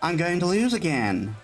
I'm going to lose again.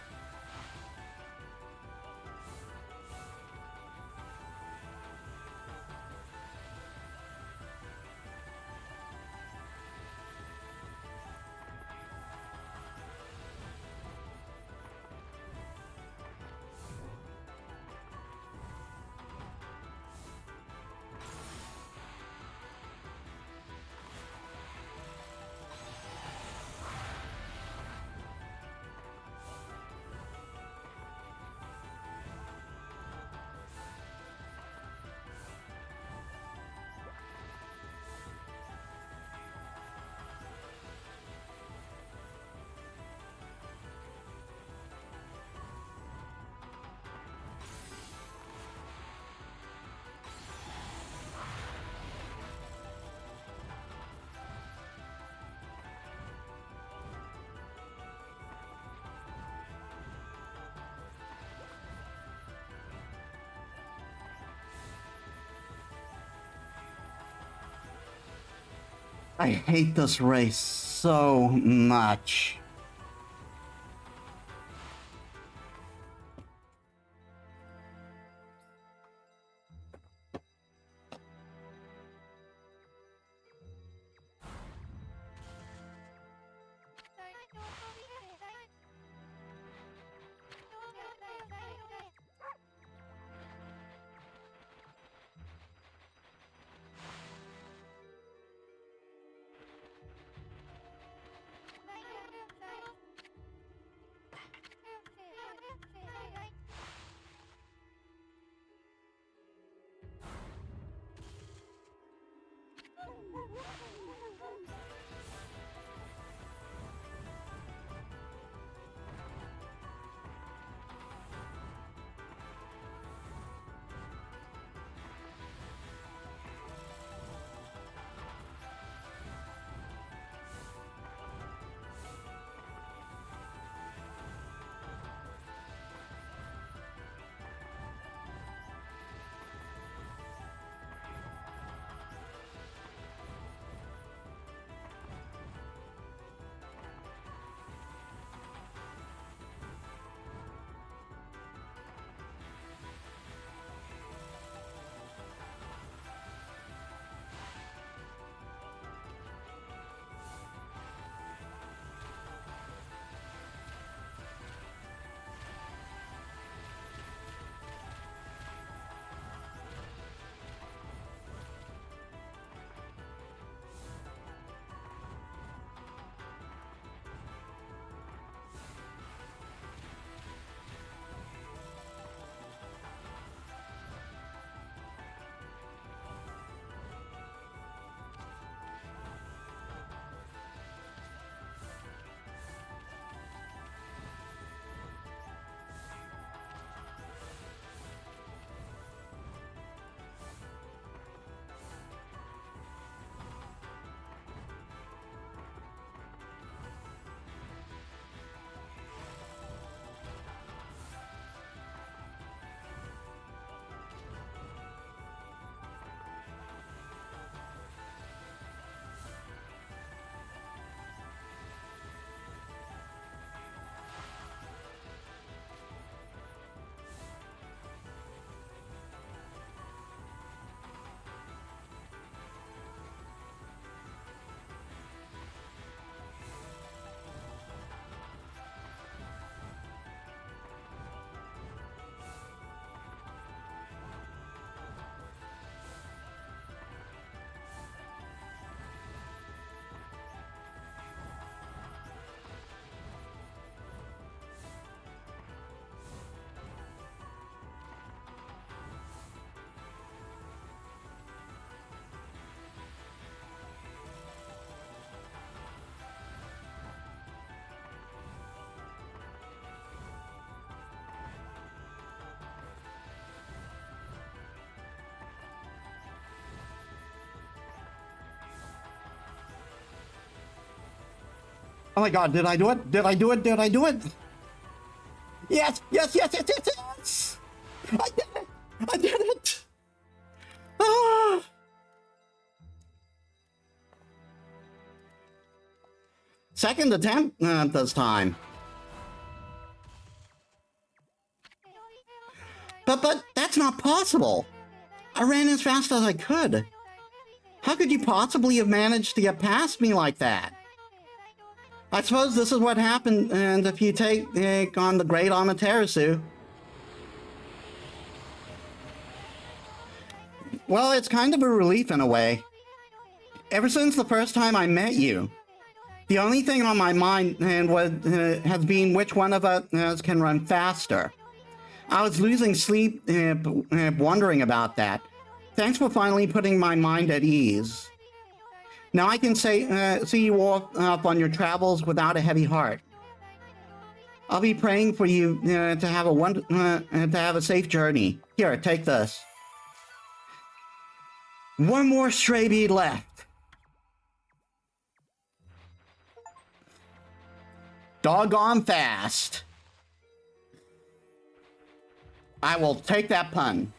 I hate this race so much. Oh my god, did I do it? Did I do it? Did I do it? Yes, yes, yes, yes, yes, yes! I did it! I did it! Ah! Second attempt this time. But that's not possible. I ran as fast as I could. How could you possibly have managed to get past me like that? I suppose this is what happened and if you take on the great Amaterasu. Well, it's kind of a relief in a way. Ever since the first time I met you, the only thing on my mind has been which one of us can run faster. I was losing sleep wondering about that. Thanks for finally putting my mind at ease. Now I can see you off on your travels without a heavy heart. I'll be praying for you to have a safe journey. Here, take this. One more stray bead left. Doggone fast. I will take that pun.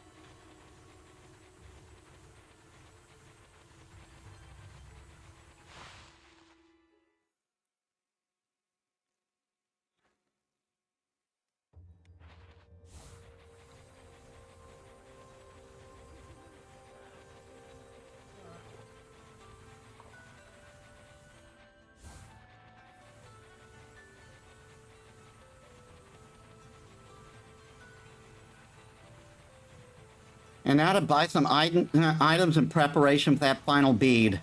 And now to buy some items in preparation for that final bead.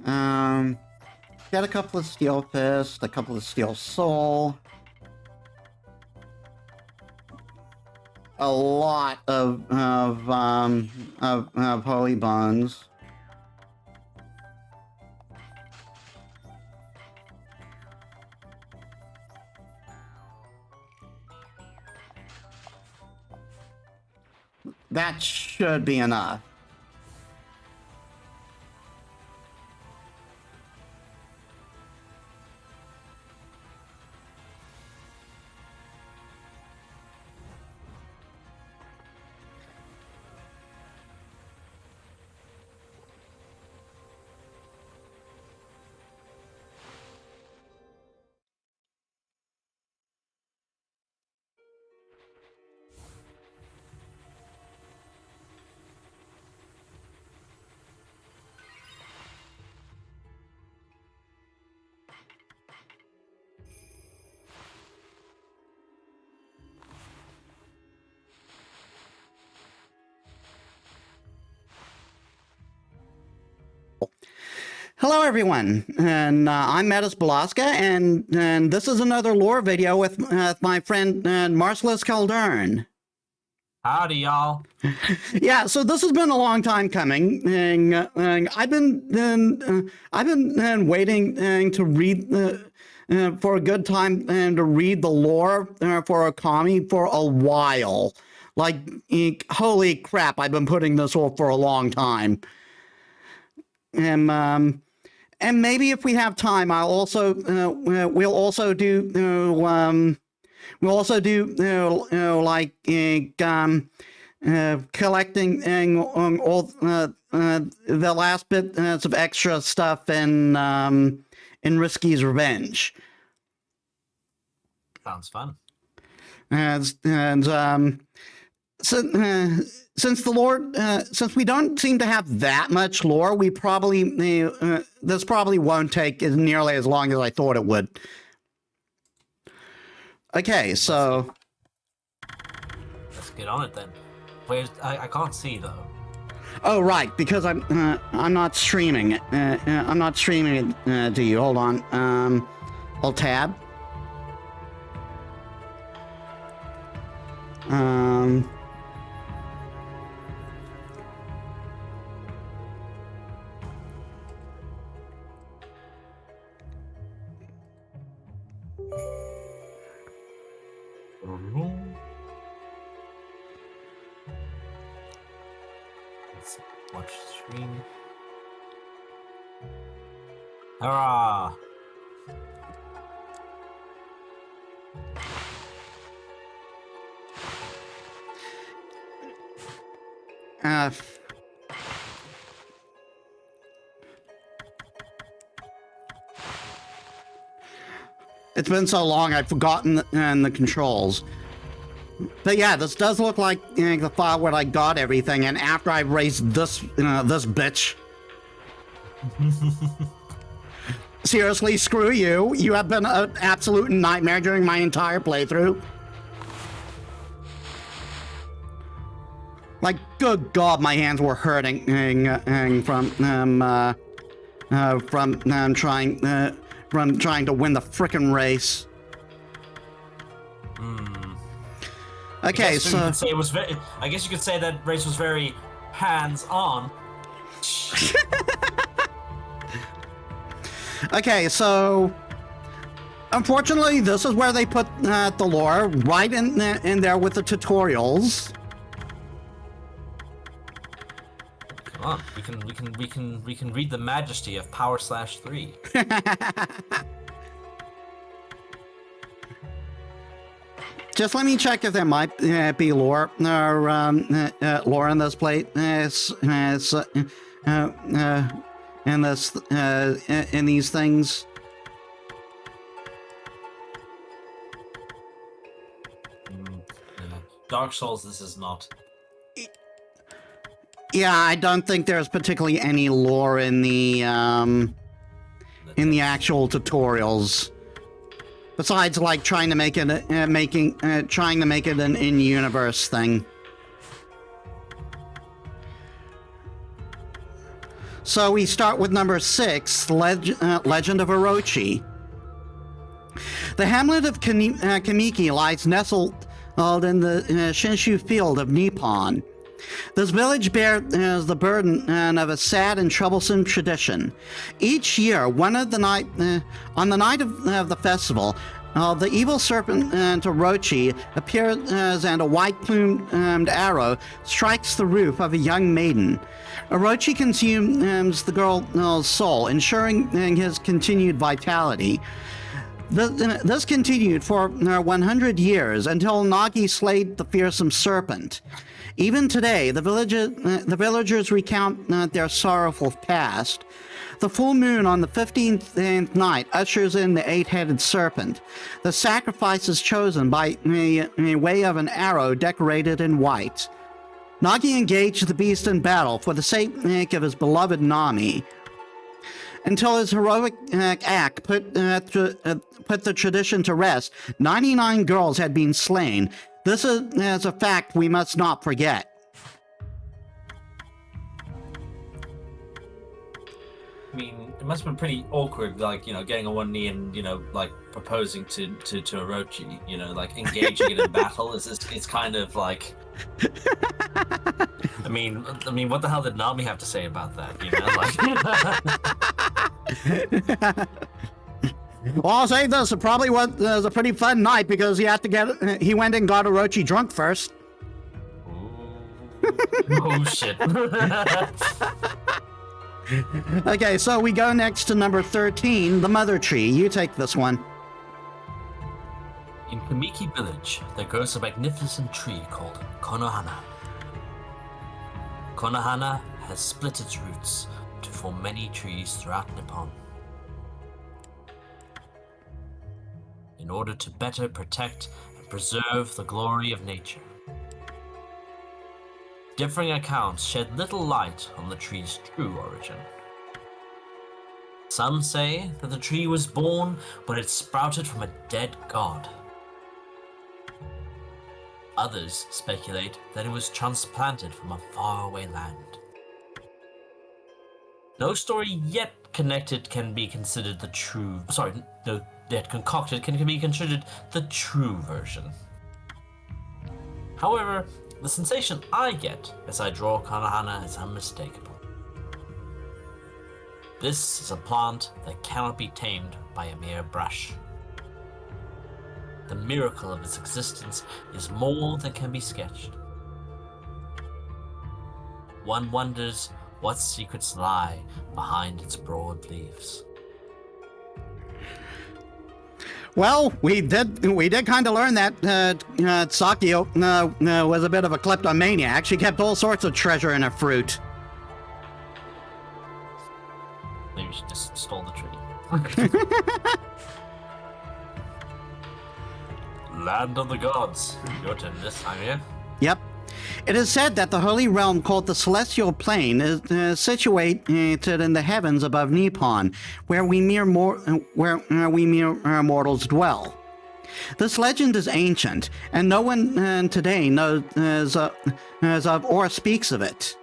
Get a couple of Steel Fist, a couple of Steel Soul. A lot of Holy Buns. That should be enough. Hello everyone, and I'm Metis Balaska, and this is another lore video with my friend Marcelis Caldern. Howdy, y'all. Yeah, so this has been a long time coming, and I've been waiting to read for a good time and to read the lore for Okami for a while. Like, holy crap, I've been putting this off for a long time. And maybe if we have time, I'll also we'll also do like collecting all the last bits of extra stuff in Risky's Revenge. Sounds fun. Since the lore, since we don't seem to have that much lore, we probably this probably won't take nearly as long as I thought it would. Okay, so let's get on it then. Where's I can't see though. Oh right, because I'm not streaming it. I'm not streaming it to you. Hold on. I'll tab. Let's watch stream. Hurrah! It's been so long, I've forgotten the controls. But yeah, this does look like the file where I got everything, and after I raised this, this bitch. Seriously, screw you. You have been an absolute nightmare during my entire playthrough. Like, good God, my hands were hurting from trying to win the frickin' race. Okay, so I guess you could say that race was very hands-on. Okay, so unfortunately, this is where they put the lore right in there with the tutorials. Come on, we can read the majesty of Power/3. Just let me check if there might be lore lore in this plate. In this in these things. Dark Souls, this is not. Yeah, I don't think there's particularly any lore in the actual tutorials. Besides, like trying to make it an in-universe thing. So we start with number 6, Legend of Orochi. The hamlet of Kamiki lies nestled in the Shinshu field of Nippon. This village bears the burden of a sad and troublesome tradition. Each year, on the night of the festival, the evil serpent Orochi appears and a white-plumed arrow strikes the roof of a young maiden. Orochi consumes the girl's soul, ensuring his continued vitality. This continued for 100 years until Nagi slayed the fearsome serpent. Even today, the villagers recount their sorrowful past. The full moon on the 15th night ushers in the eight-headed serpent. The sacrifice is chosen by way of an arrow decorated in white. Nagi engaged the beast in battle for the sake of his beloved Nami. Until his heroic act put the tradition to rest, 99 girls had been slain. This is a fact we must not forget. I mean, it must have been pretty awkward, like, getting on one knee and, like, proposing to Orochi, like, engaging it in battle. It's kind of like... I mean, what the hell did Nami have to say about that, Like... Well, I'll say this, it probably was a pretty fun night because he went and got Orochi drunk first. Oh, shit. Okay, so we go next to number 13, the Mother Tree. You take this one. In Kamiki Village, there grows a magnificent tree called Konohana. Konohana has split its roots to form many trees throughout Nippon. In order to better protect and preserve the glory of nature. Differing accounts shed little light on the tree's true origin. Some say that the tree was born when it sprouted from a dead god. Others speculate that it was transplanted from a faraway land. No story yet concocted can be considered the true version. However, the sensation I get as I draw Konohana is unmistakable. This is a plant that cannot be tamed by a mere brush. The miracle of its existence is more than can be sketched. One wonders what secrets lie behind its broad leaves. Well, we did kind of learn that Sakio was a bit of a kleptomaniac. She kept all sorts of treasure in her fruit. Maybe she just stole the tree. land of the gods. Your turn this time, yeah? Yep. It is said that the holy realm called the Celestial Plane is situated in the heavens above Nippon, where we mere mortals dwell. This legend is ancient, and no one today knows of or speaks of it.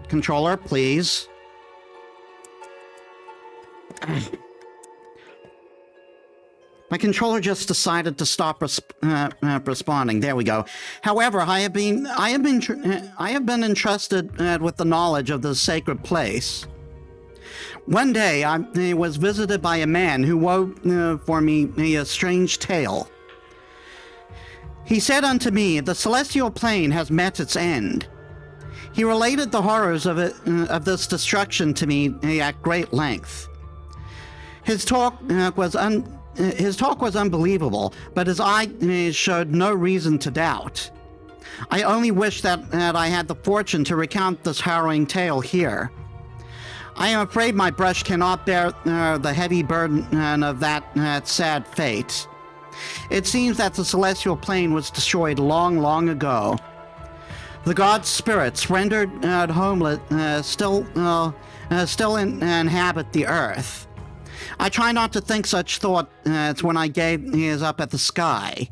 Controller, please. My controller just decided to stop responding. There we go. However, I have been entrusted with the knowledge of this sacred place. One day, I was visited by a man who wove for me a strange tale. He said unto me, "The celestial plane has met its end." He related the horrors of this destruction to me at great length. His talk was unbelievable, but his eyes showed no reason to doubt. I only wish that I had the fortune to recount this harrowing tale here. I am afraid my brush cannot bear the heavy burden of that sad fate. It seems that the celestial plane was destroyed long, long ago. The gods' spirits, rendered homeless, still inhabit the earth. I try not to think such thoughts when I gaze up at the sky.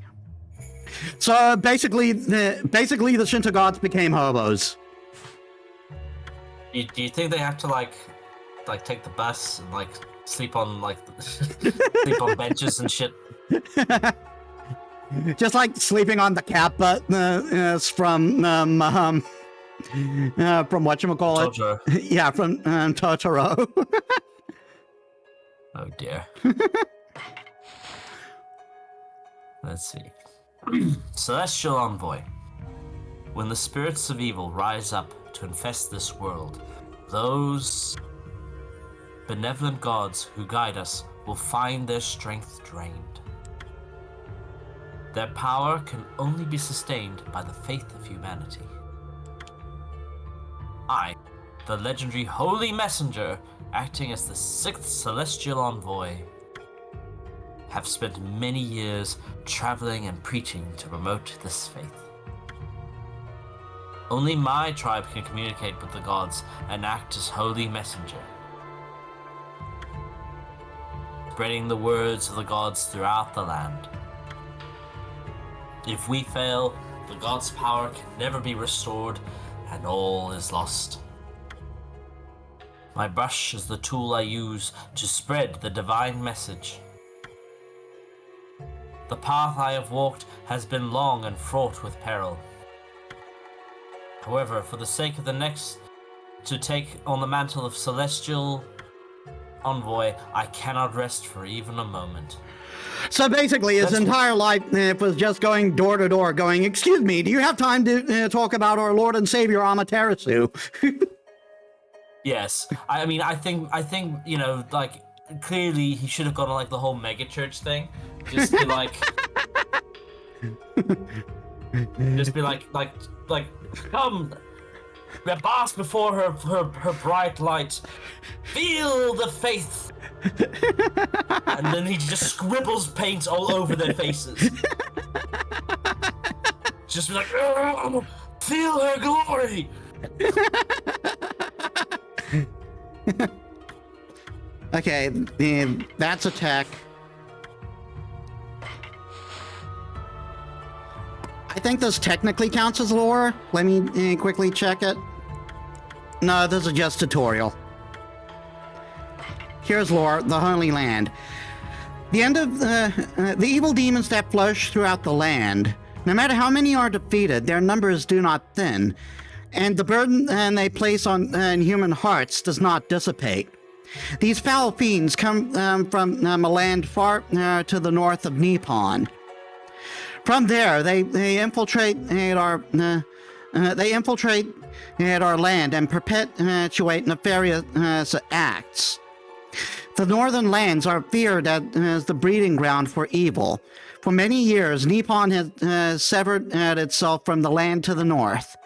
So basically the Shinto gods became hobos. Do you think they have to like take the bus and like sleep on sleep on benches and shit? Just like sleeping on the cat buttons from whatchamacallit. Totoro. Yeah, from Totoro. Oh dear. Let's see. Celestial Envoy. When the spirits of evil rise up to infest this world, those benevolent gods who guide us will find their strength drained. Their power can only be sustained by the faith of humanity. I, the legendary Holy Messenger, acting as the 6th Celestial Envoy, have spent many years traveling and preaching to promote this faith. Only my tribe can communicate with the gods and act as Holy Messenger, spreading the words of the gods throughout the land. If we fail, the gods' power can never be restored, and all is lost. My brush is the tool I use to spread the divine message. The path I have walked has been long and fraught with peril. However, for the sake of the next to take on the mantle of Celestial Envoy, I cannot rest for even a moment. So basically, his entire life was just going door to door, going, "Excuse me, do you have time to talk about our Lord and Savior Amaterasu?" Yes, I mean, I think like clearly he should have gone on like the whole mega church thing, just be like, come, bask before her bright light, feel the faith. And then he just scribbles paint all over their faces. Just be like, "Oh, feel her glory." Okay, that's attack. I think this technically counts as lore. Let me quickly check it. No, this is just tutorial. Here's lore, the Holy Land. The end of the evil demons that flourish throughout the land. No matter how many are defeated, their numbers do not thin, and the burden they place on human hearts does not dissipate. These foul fiends come from a land far to the north of Nippon. From there, they infiltrate our land and perpetuate nefarious acts. The northern lands are feared as the breeding ground for evil. For many years, Nippon has severed itself from the land to the north.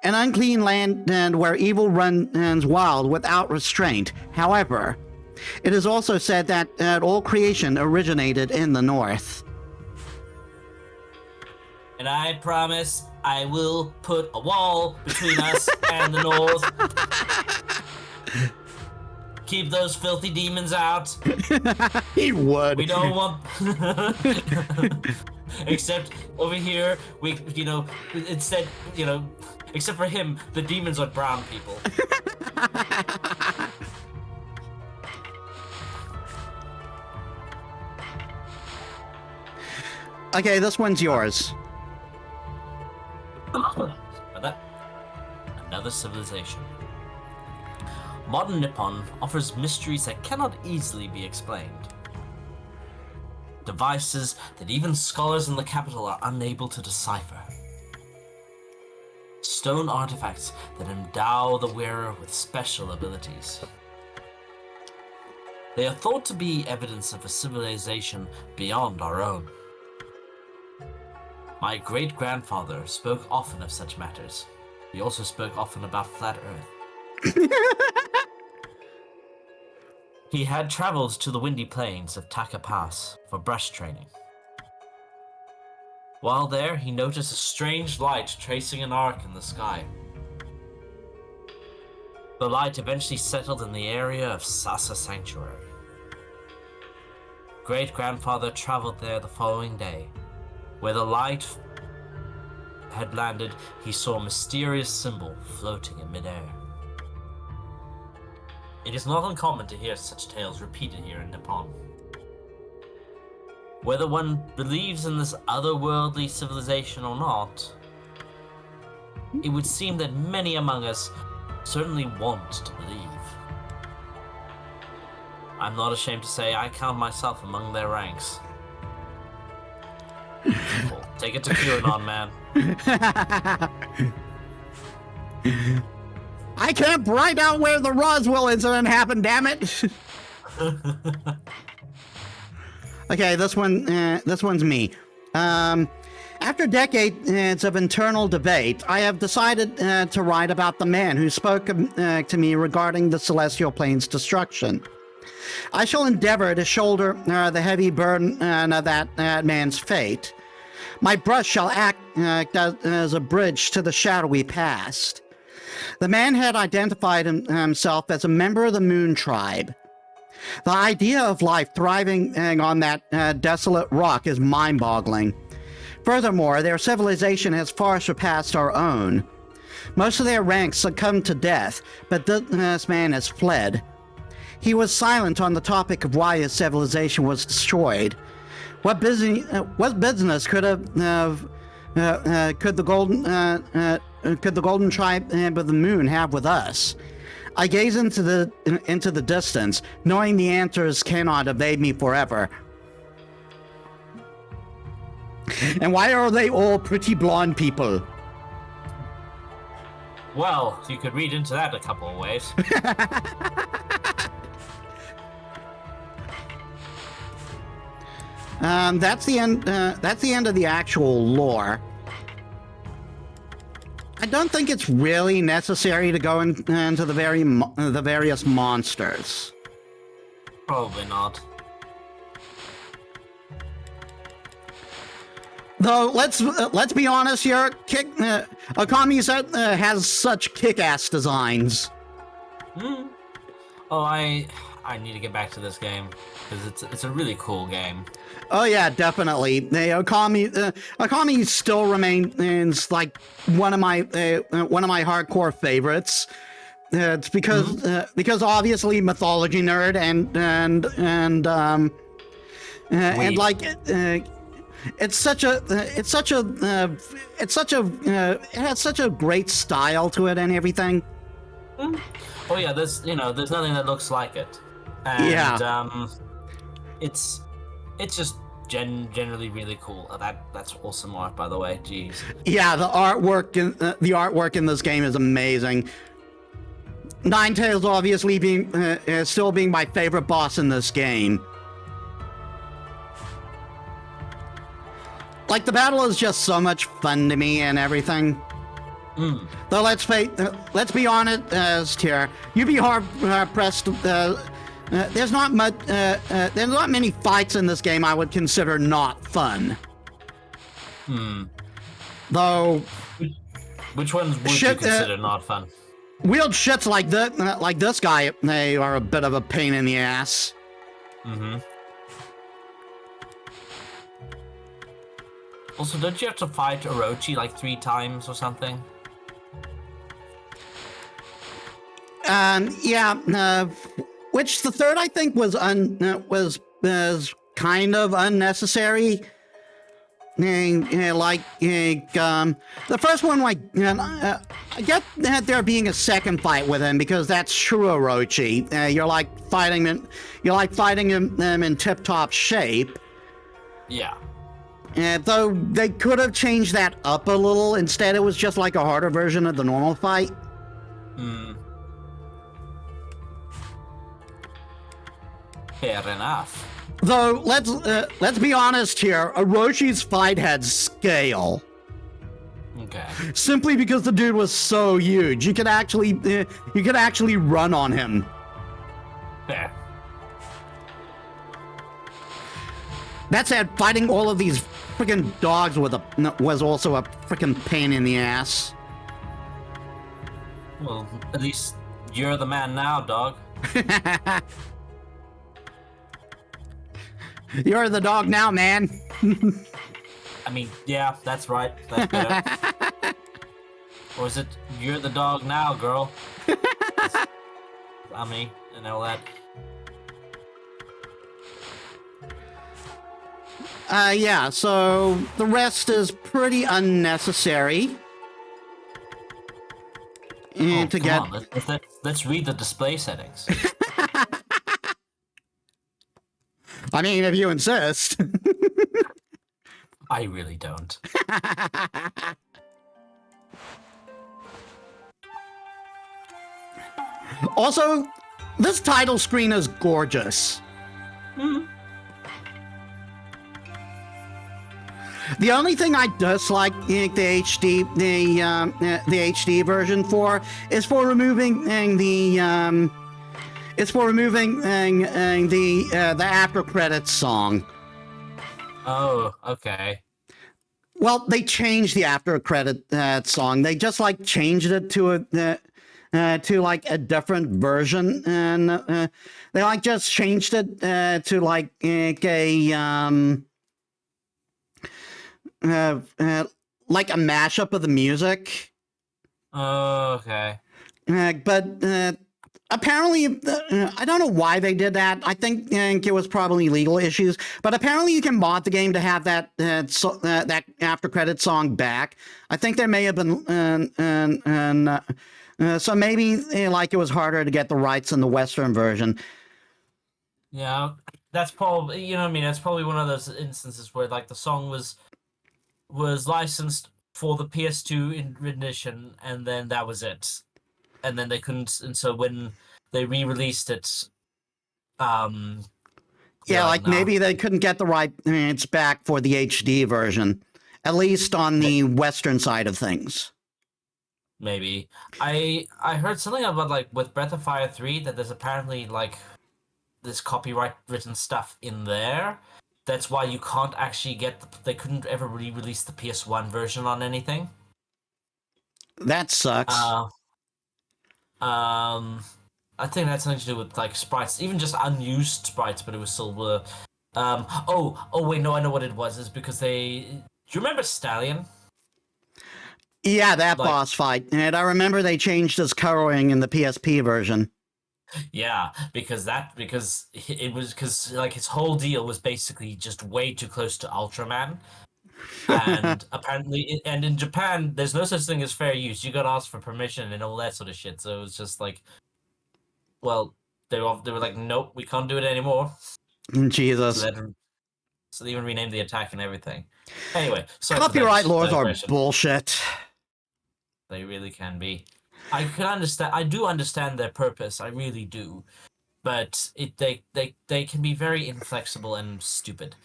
An unclean land where evil runs wild without restraint. However, It is also said that all creation originated in the north. And I promise I will put a wall between us and the north. Keep those filthy demons out. He would. We don't want... Except over here, instead, except for him, the demons are brown people. Okay, this one's yours. Another civilization. Modern Nippon offers mysteries that cannot easily be explained. Devices that even scholars in the capital are unable to decipher. Stone artifacts that endow the wearer with special abilities. They are thought to be evidence of a civilization beyond our own. My great-grandfather spoke often of such matters. He also spoke often about flat Earth. He had traveled to the windy plains of Taka Pass for brush training. While there, he noticed a strange light tracing an arc in the sky. The light eventually settled in the area of Sasa Sanctuary. Great-grandfather traveled there the following day. Where the light had landed, he saw a mysterious symbol floating in midair. It is not uncommon to hear such tales repeated here in Nippon. Whether one believes in this otherworldly civilization or not, it would seem that many among us certainly want to believe. I'm not ashamed to say I count myself among their ranks. Well, take it to QAnon, man. I camped right out where the Roswell incident happened, damn it! Okay, this one's me. After decades of internal debate, I have decided to write about the man who spoke to me regarding the celestial plane's destruction. I shall endeavor to shoulder the heavy burden of that man's fate. My brush shall act as a bridge to the shadowy past. The man had identified himself as a member of the Moon Tribe. The idea of life thriving on that desolate rock is mind-boggling. Furthermore, their civilization has far surpassed our own. Most of their ranks succumbed to death, but this man has fled. He was silent on the topic of why his civilization was destroyed. What business could the Golden Tribe of the Moon have with us? I gaze into the distance, knowing the answers cannot evade me forever. And why are they all pretty blonde people? Well, you could read into that a couple of ways. That's the end. That's the end of the actual lore. I don't think it's really necessary to go into the various monsters. Probably not. Though let's be honest here, Okami has such kick-ass designs. Oh, I need to get back to this game because it's a really cool game. Oh yeah, definitely. Okami still remains like one of my hardcore favorites. It's because obviously mythology nerd and like it has such a great style to it and everything. Oh yeah, there's nothing that looks like it. And, yeah. It's just generally really cool. That's awesome art, by the way. Jeez. Yeah, the artwork in this game is amazing. Ninetales obviously still being my favorite boss in this game. Like, the battle is just so much fun to me and everything. Though let's be honest here, you'd be hard pressed there's not much. There's not many fights in this game I would consider not fun. Though. Which ones would you consider not fun? Wheeled shits like this guy, they are a bit of a pain in the ass. Also, don't you have to fight Orochi like 3 times or something? Yeah. Which the third I think was kind of unnecessary. The first one, I get that there being a second fight with him because that's true Orochi. You're like fighting him in tip-top shape. Yeah. Though they could have changed that up a little. Instead, it was just like a harder version of the normal fight. Fair enough. Though let's be honest here, Oroshi's fight had scale. Okay. Simply because the dude was so huge, you could actually run on him. Fair. That said, fighting all of these freaking dogs was also a freaking pain in the ass. Well, at least you're the man now, dog. You're the dog now, man. I mean, yeah, that's right. That's better. Or is it, you're the dog now, girl? I mean, and all that. Yeah, so the rest is pretty unnecessary. Oh, come on, let's read the display settings. I mean, if you insist. I really don't. Also, this title screen is gorgeous. The only thing I dislike the HD version for is for removing the after credits song. Oh, okay. Well, they changed the after credit song. They just like changed it to like a different version, and they like just changed it to like like a mashup of the music. Oh, okay. But apparently, I don't know why they did that. I think it was probably legal issues. But apparently, you can mod the game to have that after credit song back. I think there may have been, so maybe like it was harder to get the rights in the Western version. Yeah, that's probably, you know what I mean, that's probably one of those instances where like the song was licensed for the PS2 edition, and then that was it. And then they couldn't, and so when they re-released it, maybe they couldn't get the rights back for the HD version, at least on the Western side of things. Maybe. I heard something about like with Breath of Fire 3 that there's apparently like this copyright written stuff in there. That's why you can't actually they couldn't ever re-release the PS1 version on anything. That sucks. I think that's something to do with like sprites, even just unused sprites, but it was still wait, no, I know what it was. Is because do you remember Stallion? Yeah, that boss fight. And I remember they changed his coloring in the PSP version. Yeah, because his whole deal was basically just way too close to Ultraman. And apparently, and in Japan, there's no such thing as fair use. You gotta ask for permission and all that sort of shit. So it was just like, well, they were like, nope, we can't do it anymore. Jesus. So they even renamed the attack and everything. Anyway, copyright laws are bullshit. They really can be. I do understand their purpose. I really do, but they can be very inflexible and stupid.